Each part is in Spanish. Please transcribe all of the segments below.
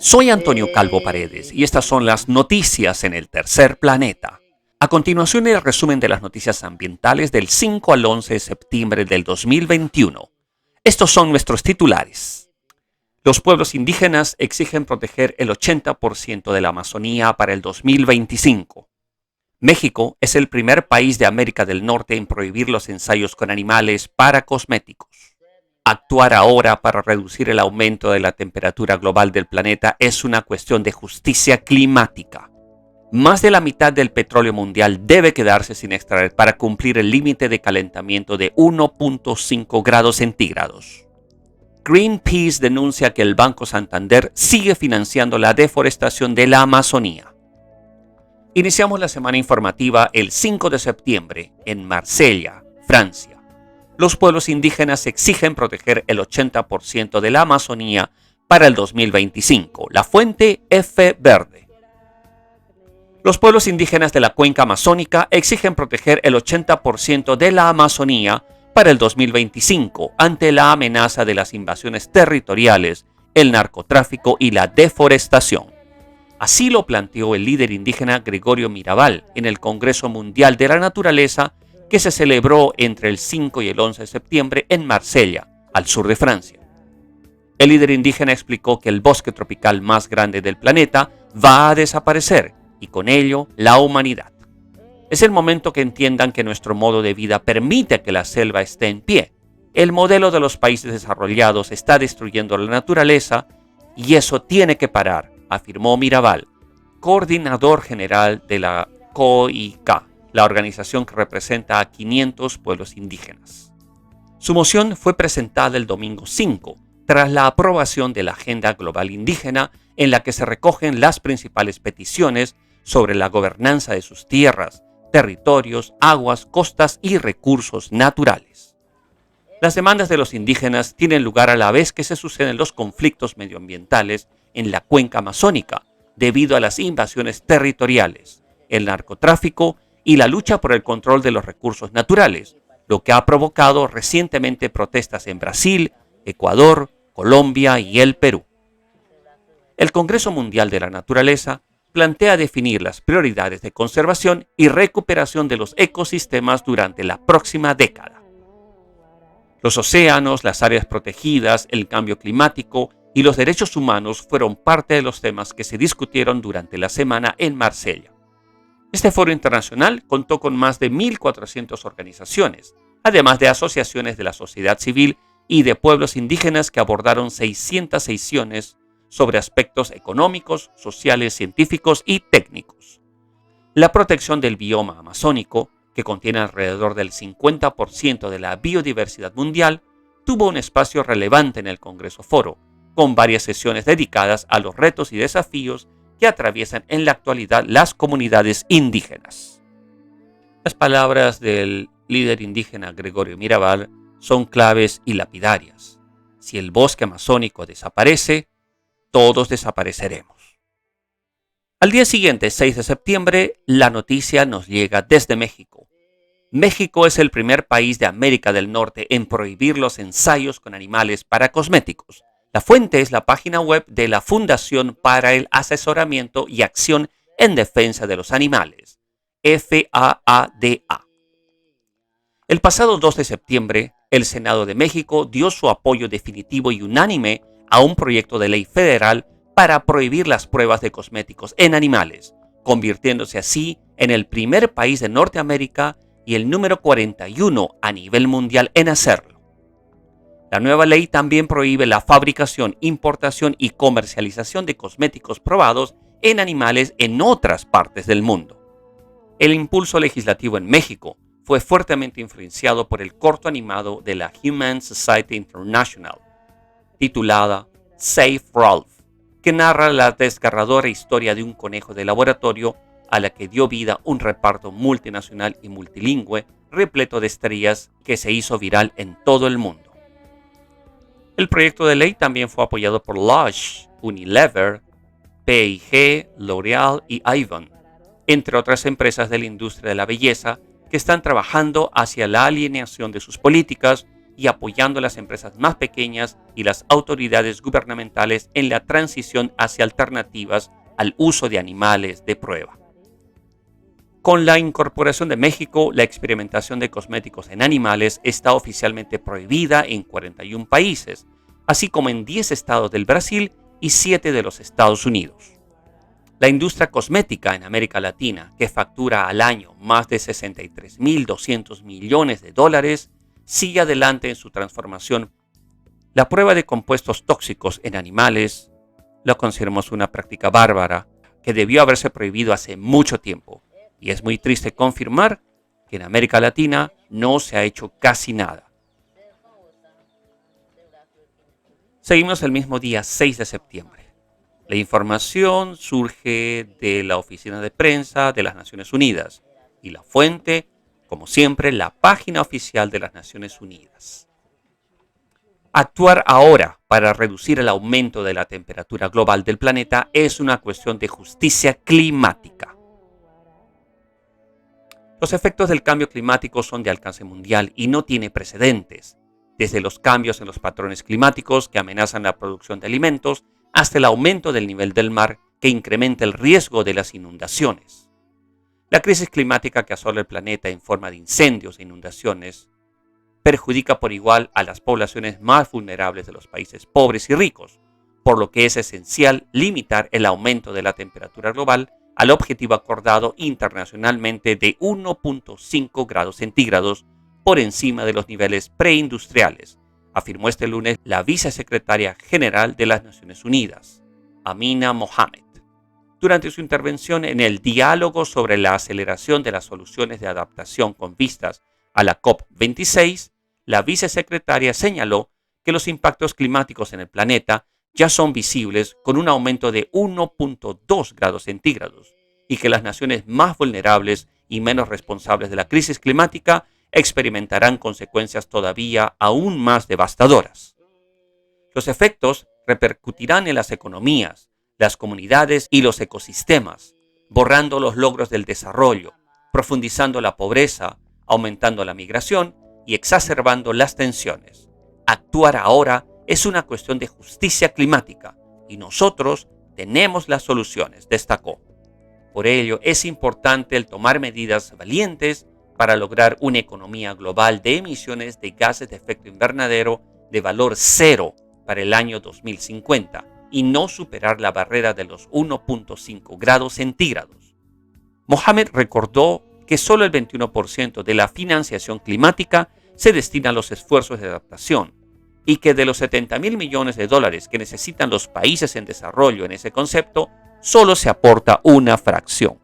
Soy Antonio Calvo Paredes y estas son las noticias en el tercer planeta. A continuación el resumen de las noticias ambientales del 5 al 11 de septiembre del 2021. Estos son nuestros titulares. Los pueblos indígenas exigen proteger el 80% de la Amazonía para el 2025. México es el primer país de América del Norte en prohibir los ensayos con animales para cosméticos. Actuar ahora para reducir el aumento de la temperatura global del planeta es una cuestión de justicia climática. Más de la mitad del petróleo mundial debe quedarse sin extraer para cumplir el límite de calentamiento de 1.5 grados centígrados. Greenpeace denuncia que el Banco Santander sigue financiando la deforestación de la Amazonía. Iniciamos la semana informativa el 5 de septiembre en Marsella, Francia. Los pueblos indígenas exigen proteger el 80% de la Amazonía para el 2025. La fuente F. Verde. Los pueblos indígenas de la cuenca amazónica exigen proteger el 80% de la Amazonía para el 2025 ante la amenaza de las invasiones territoriales, el narcotráfico y la deforestación. Así lo planteó el líder indígena Gregorio Mirabal en el Congreso Mundial de la Naturaleza que se celebró entre el 5 y el 11 de septiembre en Marsella, al sur de Francia. El líder indígena explicó que el bosque tropical más grande del planeta va a desaparecer y con ello la humanidad. Es el momento que entiendan que nuestro modo de vida permite que la selva esté en pie. El modelo de los países desarrollados está destruyendo la naturaleza y eso tiene que parar, afirmó Mirabal, coordinador general de la COICA, la organización que representa a 500 pueblos indígenas. Su moción fue presentada el domingo 5, tras la aprobación de la Agenda Global Indígena, en la que se recogen las principales peticiones sobre la gobernanza de sus tierras, territorios, aguas, costas y recursos naturales. Las demandas de los indígenas tienen lugar a la vez que se suceden los conflictos medioambientales en la cuenca amazónica, debido a las invasiones territoriales, el narcotráfico y la lucha por el control de los recursos naturales, lo que ha provocado recientemente protestas en Brasil, Ecuador, Colombia y el Perú. El Congreso Mundial de la Naturaleza plantea definir las prioridades de conservación y recuperación de los ecosistemas durante la próxima década. Los océanos, las áreas protegidas, el cambio climático y los derechos humanos fueron parte de los temas que se discutieron durante la semana en Marsella. Este foro internacional contó con más de 1.400 organizaciones, además de asociaciones de la sociedad civil y de pueblos indígenas que abordaron 600 sesiones sobre aspectos económicos, sociales, científicos y técnicos. La protección del bioma amazónico, que contiene alrededor del 50% de la biodiversidad mundial, tuvo un espacio relevante en el Congreso Foro, con varias sesiones dedicadas a los retos y desafíos que atraviesan en la actualidad las comunidades indígenas. Las palabras del líder indígena Gregorio Mirabal son claves y lapidarias. Si el bosque amazónico desaparece, todos desapareceremos. Al día siguiente, 6 de septiembre, la noticia nos llega desde México. México es el primer país de América del Norte en prohibir los ensayos con animales para cosméticos. La fuente es la página web de la Fundación para el Asesoramiento y Acción en Defensa de los Animales, FAADA. El pasado 2 de septiembre, el Senado de México dio su apoyo definitivo y unánime a un proyecto de ley federal para prohibir las pruebas de cosméticos en animales, convirtiéndose así en el primer país de Norteamérica y el número 41 a nivel mundial en hacerlo. La nueva ley también prohíbe la fabricación, importación y comercialización de cosméticos probados en animales en otras partes del mundo. El impulso legislativo en México fue fuertemente influenciado por el corto animado de la Humane Society International, titulada Save Ralph, que narra la desgarradora historia de un conejo de laboratorio a la que dio vida un reparto multinacional y multilingüe repleto de estrellas que se hizo viral en todo el mundo. El proyecto de ley también fue apoyado por Lush, Unilever, P&G, L'Oreal y Avon, entre otras empresas de la industria de la belleza que están trabajando hacia la alineación de sus políticas y apoyando a las empresas más pequeñas y las autoridades gubernamentales en la transición hacia alternativas al uso de animales de prueba. Con la incorporación de México, la experimentación de cosméticos en animales está oficialmente prohibida en 41 países, así como en 10 estados del Brasil y 7 de los Estados Unidos. La industria cosmética en América Latina, que factura al año más de 63.200 millones de dólares, sigue adelante en su transformación. La prueba de compuestos tóxicos en animales la consideramos una práctica bárbara que debió haberse prohibido hace mucho tiempo. Y es muy triste confirmar que en América Latina no se ha hecho casi nada. Seguimos el mismo día 6 de septiembre. La información surge de la Oficina de Prensa de las Naciones Unidas y la fuente, como siempre, la página oficial de las Naciones Unidas. Actuar ahora para reducir el aumento de la temperatura global del planeta es una cuestión de justicia climática. Los efectos del cambio climático son de alcance mundial y no tiene precedentes, desde los cambios en los patrones climáticos que amenazan la producción de alimentos hasta el aumento del nivel del mar que incrementa el riesgo de las inundaciones. La crisis climática que asola el planeta en forma de incendios e inundaciones perjudica por igual a las poblaciones más vulnerables de los países pobres y ricos, por lo que es esencial limitar el aumento de la temperatura global al objetivo acordado internacionalmente de 1.5 grados centígrados por encima de los niveles preindustriales, afirmó este lunes la vicesecretaria general de las Naciones Unidas, Amina Mohamed, durante su intervención en el diálogo sobre la aceleración de las soluciones de adaptación con vistas a la COP26. La vicesecretaria señaló que los impactos climáticos en el planeta ya son visibles con un aumento de 1.2 grados centígrados y que las naciones más vulnerables y menos responsables de la crisis climática experimentarán consecuencias todavía aún más devastadoras. Los efectos repercutirán en las economías, las comunidades y los ecosistemas, borrando los logros del desarrollo, profundizando la pobreza, aumentando la migración y exacerbando las tensiones. Actuar ahora es una cuestión de justicia climática y nosotros tenemos las soluciones, destacó. Por ello, es importante el tomar medidas valientes para lograr una economía global de emisiones de gases de efecto invernadero de valor cero para el año 2050 y no superar la barrera de los 1.5 grados centígrados. Mohamed recordó que solo el 21% de la financiación climática se destina a los esfuerzos de adaptación y que de los 70.000 millones de dólares que necesitan los países en desarrollo en ese concepto, solo se aporta una fracción.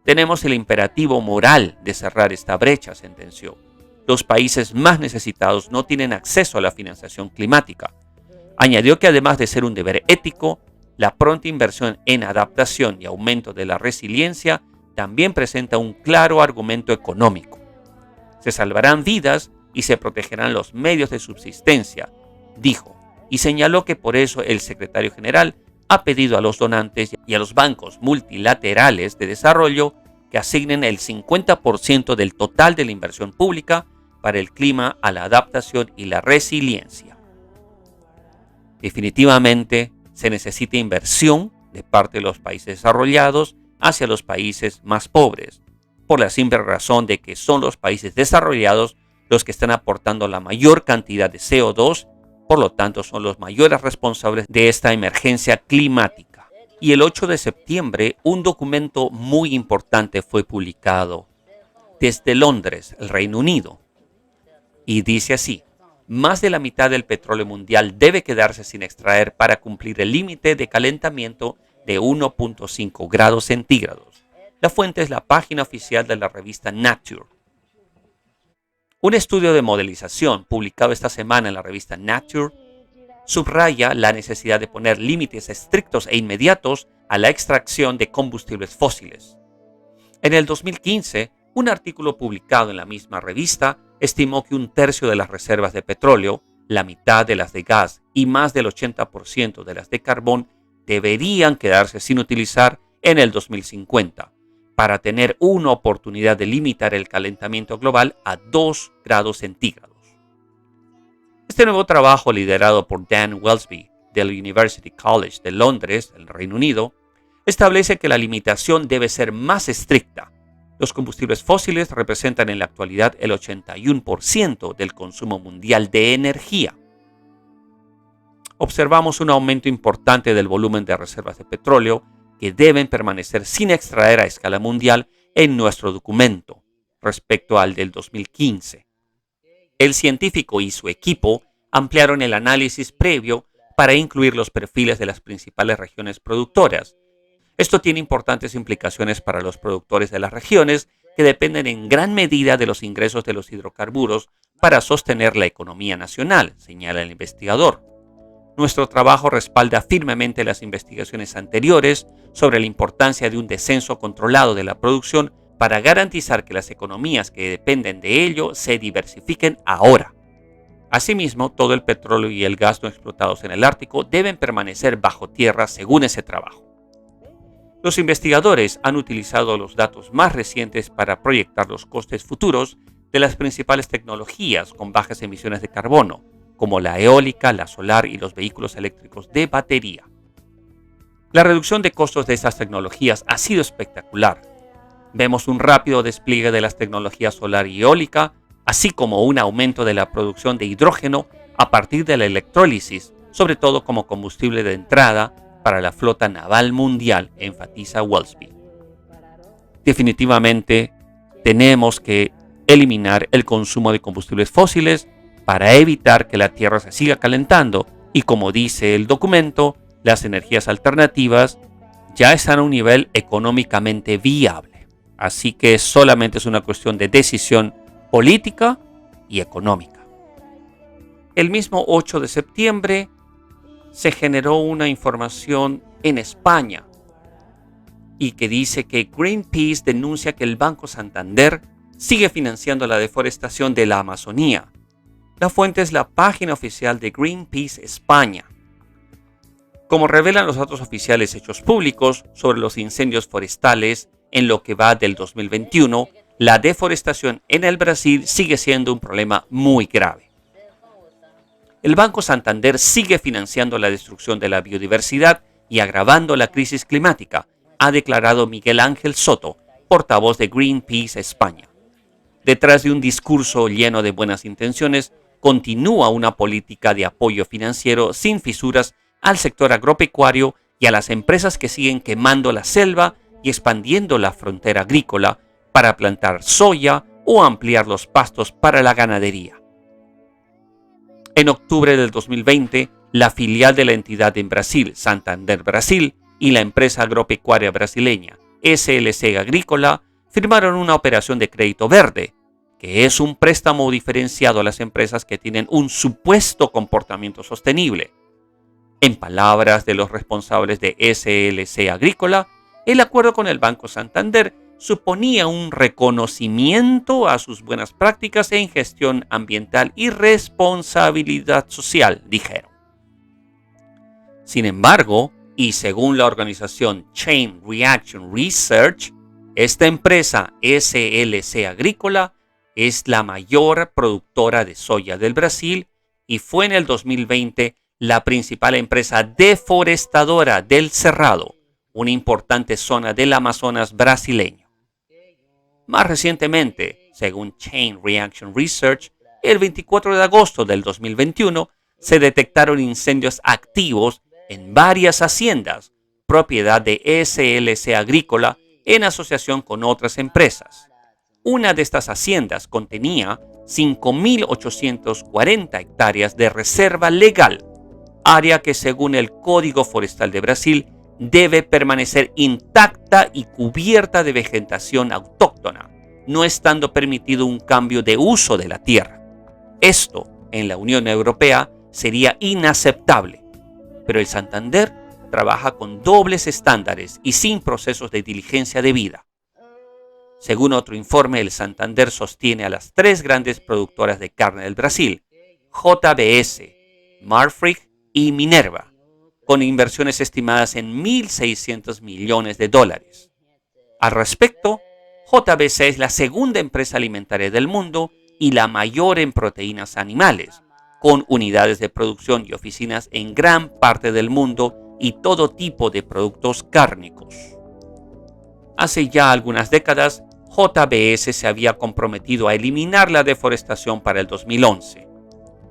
Tenemos el imperativo moral de cerrar esta brecha, sentenció. Los países más necesitados no tienen acceso a la financiación climática. Añadió que además de ser un deber ético, la pronta inversión en adaptación y aumento de la resiliencia también presenta un claro argumento económico. Se salvarán vidas y se protegerán los medios de subsistencia, dijo, y señaló que por eso el secretario general ha pedido a los donantes y a los bancos multilaterales de desarrollo que asignen el 50% del total de la inversión pública para el clima, a la adaptación y la resiliencia. Definitivamente se necesita inversión de parte de los países desarrollados hacia los países más pobres, por la simple razón de que son los países desarrollados los que están aportando la mayor cantidad de CO2, por lo tanto son los mayores responsables de esta emergencia climática. Y el 8 de septiembre, un documento muy importante fue publicado desde Londres, el Reino Unido, y dice así: más de la mitad del petróleo mundial debe quedarse sin extraer para cumplir el límite de calentamiento de 1.5 grados centígrados. La fuente es la página oficial de la revista Nature. Un estudio de modelización publicado esta semana en la revista Nature subraya la necesidad de poner límites estrictos e inmediatos a la extracción de combustibles fósiles. En el 2015, un artículo publicado en la misma revista estimó que un tercio de las reservas de petróleo, la mitad de las de gas y más del 80% de las de carbón deberían quedarse sin utilizar en el 2050 para tener una oportunidad de limitar el calentamiento global a 2 grados centígrados. Este nuevo trabajo, liderado por Dan Welsby del University College de Londres, el Reino Unido, establece que la limitación debe ser más estricta. Los combustibles fósiles representan en la actualidad el 81% del consumo mundial de energía. Observamos un aumento importante del volumen de reservas de petróleo que deben permanecer sin extraer a escala mundial en nuestro documento, respecto al del 2015. El científico y su equipo ampliaron el análisis previo para incluir los perfiles de las principales regiones productoras. Esto tiene importantes implicaciones para los productores de las regiones que dependen en gran medida de los ingresos de los hidrocarburos para sostener la economía nacional, señala el investigador. Nuestro trabajo respalda firmemente las investigaciones anteriores sobre la importancia de un descenso controlado de la producción para garantizar que las economías que dependen de ello se diversifiquen ahora. Asimismo, todo el petróleo y el gas no explotados en el Ártico deben permanecer bajo tierra según ese trabajo. Los investigadores han utilizado los datos más recientes para proyectar los costes futuros de las principales tecnologías con bajas emisiones de carbono, como la eólica, la solar y los vehículos eléctricos de batería. La reducción de costos de estas tecnologías ha sido espectacular. Vemos un rápido despliegue de las tecnologías solar y eólica, así como un aumento de la producción de hidrógeno a partir de la electrólisis, sobre todo como combustible de entrada para la flota naval mundial, enfatiza Welsby. Definitivamente, tenemos que eliminar el consumo de combustibles fósiles para evitar que la Tierra se siga calentando y, como dice el documento, las energías alternativas ya están a un nivel económicamente viable. Así que solamente es una cuestión de decisión política y económica. El mismo 8 de septiembre se generó una información en España y que dice que Greenpeace denuncia que el Banco Santander sigue financiando la deforestación de la Amazonía. La fuente es la página oficial de Greenpeace España. Como revelan los datos oficiales hechos públicos sobre los incendios forestales en lo que va del 2021, la deforestación en el Brasil sigue siendo un problema muy grave. El Banco Santander sigue financiando la destrucción de la biodiversidad y agravando la crisis climática, ha declarado Miguel Ángel Soto, portavoz de Greenpeace España. Detrás de un discurso lleno de buenas intenciones, continúa una política de apoyo financiero sin fisuras al sector agropecuario y a las empresas que siguen quemando la selva y expandiendo la frontera agrícola para plantar soya o ampliar los pastos para la ganadería. En octubre del 2020, la filial de la entidad en Brasil, Santander Brasil, y la empresa agropecuaria brasileña, SLC Agrícola, firmaron una operación de crédito verde, que es un préstamo diferenciado a las empresas que tienen un supuesto comportamiento sostenible. En palabras de los responsables de SLC Agrícola, el acuerdo con el Banco Santander suponía un reconocimiento a sus buenas prácticas en gestión ambiental y responsabilidad social, dijeron. Sin embargo, y según la organización Chain Reaction Research, esta empresa SLC Agrícola es la mayor productora de soya del Brasil y fue en el 2020 la principal empresa deforestadora del Cerrado, una importante zona del Amazonas brasileño. Más recientemente, según Chain Reaction Research, el 24 de agosto del 2021 se detectaron incendios activos en varias haciendas, propiedad de SLC Agrícola en asociación con otras empresas. Una de estas haciendas contenía 5.840 hectáreas de reserva legal, área que según el Código Forestal de Brasil debe permanecer intacta y cubierta de vegetación autóctona, no estando permitido un cambio de uso de la tierra. Esto, en la Unión Europea, sería inaceptable, pero el Santander trabaja con dobles estándares y sin procesos de diligencia debida. Según otro informe, el Santander sostiene a las tres grandes productoras de carne del Brasil, JBS, Marfrig y Minerva, con inversiones estimadas en $1.600 millones. Al respecto, JBS es la segunda empresa alimentaria del mundo y la mayor en proteínas animales, con unidades de producción y oficinas en gran parte del mundo y todo tipo de productos cárnicos. Hace ya algunas décadas, JBS se había comprometido a eliminar la deforestación para el 2011,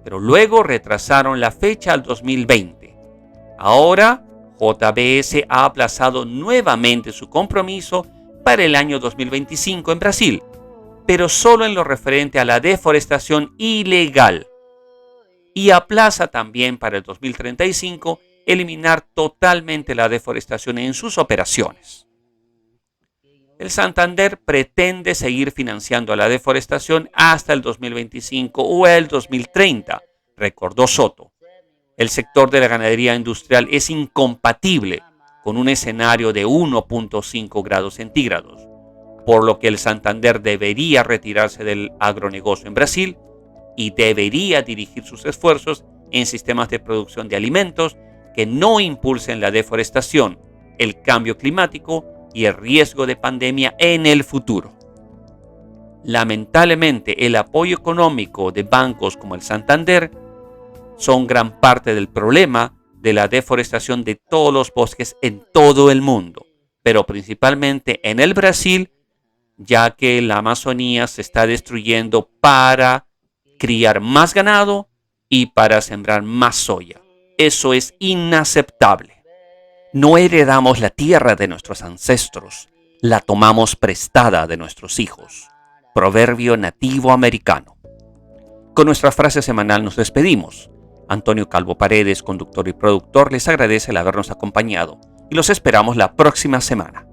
pero luego retrasaron la fecha al 2020. Ahora, JBS ha aplazado nuevamente su compromiso para el año 2025 en Brasil, pero solo en lo referente a la deforestación ilegal. Y aplaza también para el 2035 eliminar totalmente la deforestación en sus operaciones. El Santander pretende seguir financiando la deforestación hasta el 2025 o el 2030, recordó Soto. El sector de la ganadería industrial es incompatible con un escenario de 1.5 grados centígrados, por lo que el Santander debería retirarse del agronegocio en Brasil y debería dirigir sus esfuerzos en sistemas de producción de alimentos que no impulsen la deforestación, el cambio climático y el riesgo de pandemia en el futuro. Lamentablemente, el apoyo económico de bancos como el Santander son gran parte del problema de la deforestación de todos los bosques en todo el mundo, pero principalmente en el Brasil, ya que la Amazonía se está destruyendo para criar más ganado y para sembrar más soya. Eso es inaceptable. No heredamos la tierra de nuestros ancestros, la tomamos prestada de nuestros hijos. Proverbio nativo americano. Con nuestra frase semanal nos despedimos. Antonio Calvo Paredes, conductor y productor, les agradece el habernos acompañado y los esperamos la próxima semana.